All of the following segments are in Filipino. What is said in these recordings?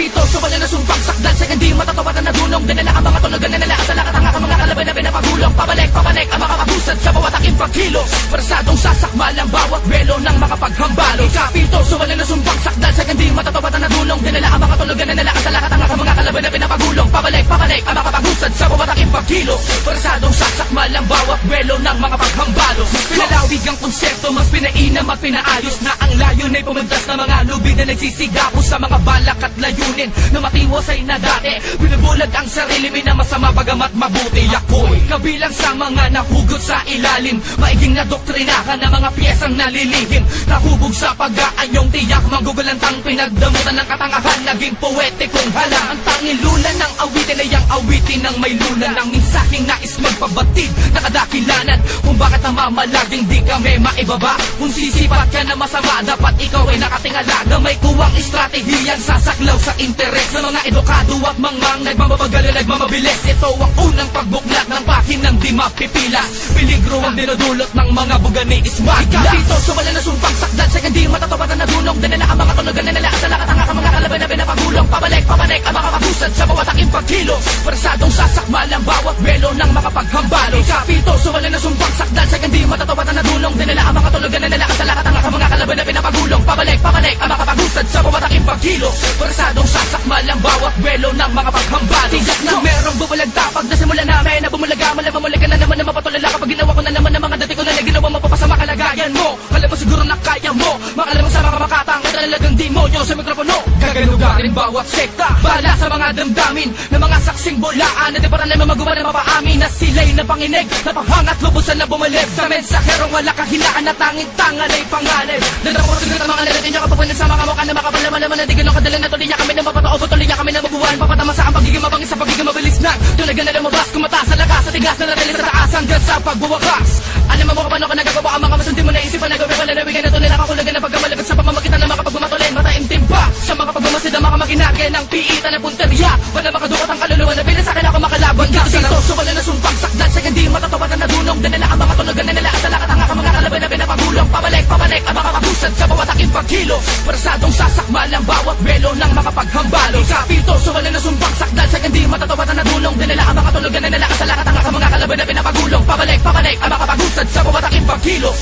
Ikapito, sumala na sumpang sakdal sa hindi matatawad na nadunong. Dinala ang mga tunog na nila sa lakat ang aking mga kalaban na pinapagulong. Pabalik ang mga kabusad sa bawat aking pagkilos. Parasadong sasakmal ang bawat belo ng mga paghambalo. Ikapito, sumala na sumpang sakdal sa hindi matatawad na nadunong. Dinala ang mga tunog na nila sa lakat ang aking mga kalaban na pinapagulong. Pabalik ang mga kabusad sa bawat aking pagkilos. Parasadong sasakmal ang bawat belo ng mga paghambalo. Pinalawig ang konsepto, mas pinainam at pinaayos na ang layon ay pumuntas na mga lubid na nagsisigapos sa mga balak at layunin na matiwasay na dati. Binubulag ang sarili, minamasa bagamat mabuti. Ako'y kabilang sa mga nahugot sa ilalim, maiging na doktrinahan na mga piyesang nalilihim. Nahubog sa pag-aanyong tiyak, magugulantang pinagdamutan ng katangahan. Naging poetikong hala, ang tanging lulan ng awitin ay ang awitin ng may lulan. Ang mensaheng nais magpabatid, nakadakilanan kung bakit namamalaging di kami maibaba. Kung sisipat ka na masama, dapat ikaw ay nakatingala. Gamay kuwang estratehiyang sasaklaw sa interes ng mga edukado at mangmang nagmamabagal at nagmamabilis. Ito ang unang pagbuklat ng pahinang di mapipilas. Peligro ang dinudulot ng mga bugani ismaglas. Ikapito, sumala na sumpang sakdal sa hindi matatawad na nadunong. Dinala ang mga tunog na nila sa lakat ang aking mga kalaban na pinapagulong. Pabalik ang mga kabusad sa bawat aking pagkilos. Parasadong sasakmal ang bawat belo ng mga paghambalo. Ikapito, sumala na sumpang sakdal sa hindi matatawad na nadunong. Dinala ang mga tunog na nila sa lakat ang aking mga kalaban na pinapagulong. Pabalik ang mga kabusad sa bawat aking pagkilos. Parasadong sasakmal ang bawat belo ng mga paghambalo. Tiyak na merong bubulag tapag na simula namin na bumulaga, malamamulaga na naman na mapatulala kapag ginawa ko na naman ng mga dati ko na ginawa mapapasama kalagayan mo. Alam mo siguro na kaya mo, makalam mo sa mga makatang at talagang demonyo sa mikropono. Gagalugarin bawat sekta, bala sa mga damdamin na mga saksing bulaan na di para naman magawa na mapaamin na sila'y napanginig, napahangat lubusan na bumalik sa mensaherong wala kahilaan na tanging tangan ay pangalan. Nadaportigil ang mga nalatin niya kapapunin sa mga mukha na makapalaman na di ganong kadala na tuloy niya kami na mapatao, tuloy niya kami na mabuhan. Papatama sa ang pagiging mabangis sa pagiging mabilis na tunagan na lumabas, kumataas sa lakas sa tigas na narilis sa taas hanggang sa pagbuwakas. Alam mo paano ka nagagawa ang mga masundi mo na isipan na gawin pala nawigan na tunil kakulagan na pagkamalagad sa pamamagitan ng mga pagbumatulin. Mataimtim pa sa mga pagbumasid ang mga maginagay ng piitan na punteriya. Wala makadukot ang kaluluwa na bilis sa akin ako makalaban. Ikapito, sumala na sumpang sakdal sa hindi matatawad na nadunong. Dinala ang mga tunog na nila sa lakat ang aking mga kalaban na pinapagulong. Pabalik ang mga kabusad sa bawat aking pagkilos. Parasadong sasakmal ang bawat belo ng mga paghambalo. Ikapito, sumala na sumpang sakdal sa hindi matatawad na nadunong. Dinala ang mga tunog na nila sa lakat ang aking mga kalaban na pinapagulong. Pabalik ang mga kabusad sa bawat aking pagkilos.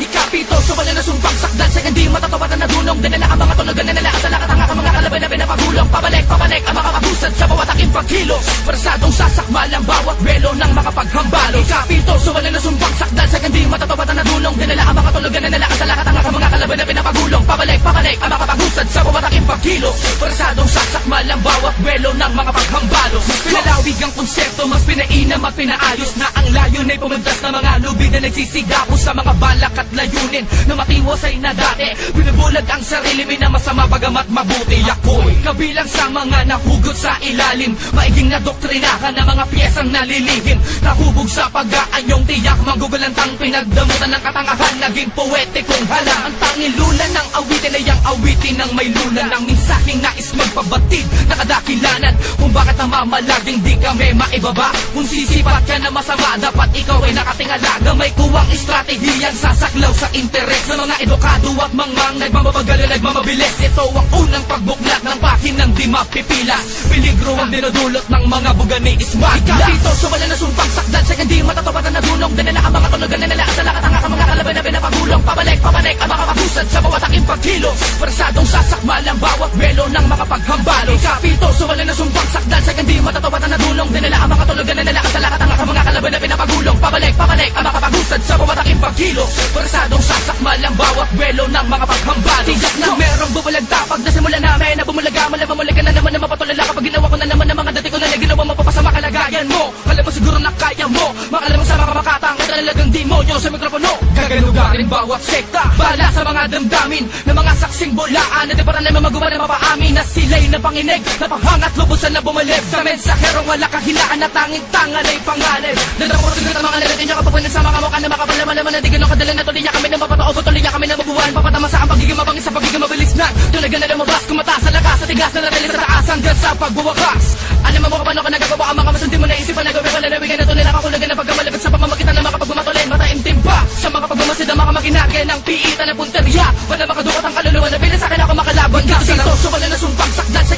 Ikapito, sumala na sumpang sakdal sa hindi matatawad na nadunong. Dinala ang mga tunog na nila sa lakat ang aking mga kalaban na pinapagulong. Pabalik ang mga kabusad sa bawat aking pagkilos. Parasadong sasakmal ang bawat belo ng mga paghambalo. Ikapito, sumala na sumpang sakdal sa hindi matatawad na nadunong. Dinala ang mga tunog na nila sa lakat ang aking mga kalaban na pinapagulong. Pabalik ang mga kabusad sa bawat aking pagkilos. Parasadong sasakmal ang bawat belo ng mga paghambalo. Pinalawig ang konsepto, mas pinainam at pinaayos na ang layon ay pumuntas na mga lubid na nagsisigapos sa mga balak at layunin na matiwasay na dati. Binubulag ang sarili, minamasa bagamat mabuti. Ako'y kabilang sa mga nahugot sa ilalim, maiging na doktrinahan na mga piyesang nalilihim. Nahubog sa pag-aanyong tiyak, magugulantang pinagdamutan ng katangahan. Naging poetikong hala, ang tanging lulan ng awitin ay ang awitin ng may lulan. Ang mensaheng nais magpabatid, nakadakilanan kung bakit namamalaging di kami maibaba. Kung sisipat ka na masama, dapat ikaw ay nakatingala. Gamay kuwang estratehiyang sasaklaw sa interes ng mga edukado at mangmang nagmamabagal at nagmamabilis. Ito ang unang pagbuklat ng pahinang di mapipilas. Peligro ang dinudulot ng mga bugani ismaglas. Ikapito, sumala na sumpang sakdal sa hindi matatawad na nadunong. Dinala ang mga tunog na nila sa lakat ang aking mga kalaban na pinapagulong. Pabalik ang mga kabusad sa bawat aking pagkilos. Parasadong sasakmal ang bawat belo ng mga paghambalo. Ikapito, sumala na sumpang sakdal sa hindi matatawad na nadunong. Dinala ang mga tunog na nila sa lakat ang aking mga kalaban na pinapagulong. Pabalik ang mga kabusad sa bawat aking pagkilos. Parasadong sasakmal ang bawat belo ng mga paghambalo. Tiyak na merong bubulag tapag na simula namin na bumulaga, malamamulaga na naman na mapatulala kapag ginawa ko na naman ng mga dati ko na ginawa mapapasama kalagayan mo. Alam mo siguro na kaya mo, makalam mo sa mga makatang at talagang demonyo sa mikropono. Gagalugarin bawat sekta, bala sa mga damdamin na mga saksing bulaan na di para naman magawa na mapaamin na sila'y napanginig, napahangat lubusan na bumalik sa mensaherong wala kahilaan na tanging tangan ay pangalan. Nadaportigil ang mga nalatin niya kapapunin sa mga mukha na makapalaman na di ganong kadala na tuloy niya kami na mapatao, tuloy niya kami na mabuhan. Papatama sa ang pagiging mabangis sa pagiging mabilis na tunagan na lumabas, kumataas sa lakas sa tigas na narilis sa taas hanggang sa pagbuwakas. Alam mo paano ka nagagawa ang mga masundi mo na isipan na gawin pala nawigan na tunil kakulagan na pagkamalagad sa pamamagitan ng mga pagbumatulin. Mataimtim pa sa mga pagbumasid ang mga maginagay ng piitan na punteriya. Wala makadukot ang kaluluwa na bilis sa akin ako makalaban. Ikapito, sumala na sumpang sakdal sa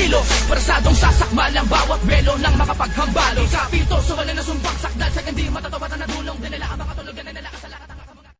pagkilos. Parasadong sasakmal ang bawat belo ng makapaghambalo. Sa pito, so wala na sumbak